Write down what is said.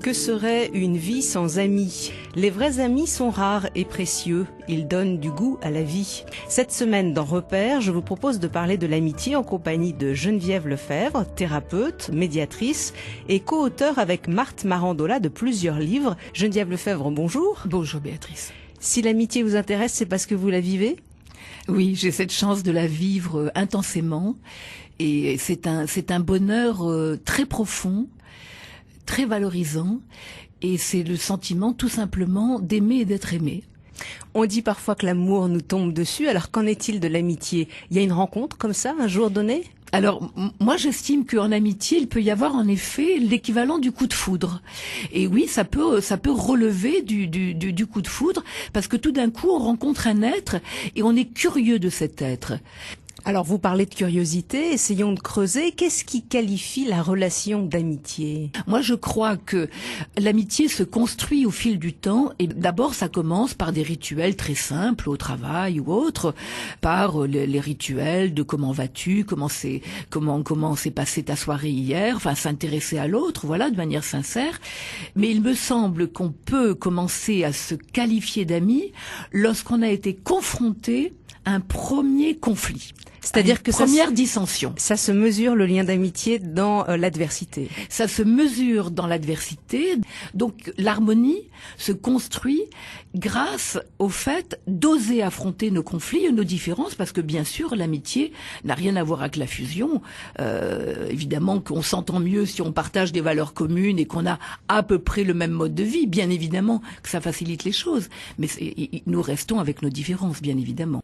Que serait une vie sans amis? Les vrais amis sont rares et précieux. Ils donnent du goût à la vie. Cette semaine, dans Repères, je vous propose de parler de l'amitié en compagnie de Geneviève Lefebvre, thérapeute, médiatrice et co-auteure avec Marthe Marandola de plusieurs livres. Geneviève Lefebvre, bonjour. Bonjour Béatrice. Si l'amitié vous intéresse, c'est parce que vous la vivez? Oui, j'ai cette chance de la vivre intensément et c'est un bonheur très profond, très valorisant, et c'est le sentiment tout simplement d'aimer et d'être aimé. On dit parfois que l'amour nous tombe dessus, alors qu'en est-il de l'amitié? Il y a une rencontre comme ça, un jour donné? Alors, moi, j'estime qu'en amitié, il peut y avoir en effet l'équivalent du coup de foudre. Et oui, ça peut relever du coup de foudre, parce que tout d'un coup, on rencontre un être et on est curieux de cet être. Alors, vous parlez de curiosité, essayons de creuser. Qu'est-ce qui qualifie la relation d'amitié? Moi, je crois que l'amitié se construit au fil du temps, et d'abord, ça commence par des rituels très simples, au travail ou autre, par les rituels de comment vas-tu, comment s'est passée ta soirée hier, enfin, s'intéresser à l'autre, voilà, de manière sincère. Mais il me semble qu'on peut commencer à se qualifier d'amis lorsqu'on a été confronté à un premier conflit. C'est-à-dire que première dissension. Ça se mesure, le lien d'amitié, dans l'adversité. Ça se mesure dans l'adversité. Donc l'harmonie se construit grâce au fait d'oser affronter nos conflits et nos différences, parce que bien sûr l'amitié n'a rien à voir avec la fusion. Évidemment qu'on s'entend mieux si on partage des valeurs communes et qu'on a à peu près le même mode de vie. Bien évidemment que ça facilite les choses, mais nous restons avec nos différences, bien évidemment.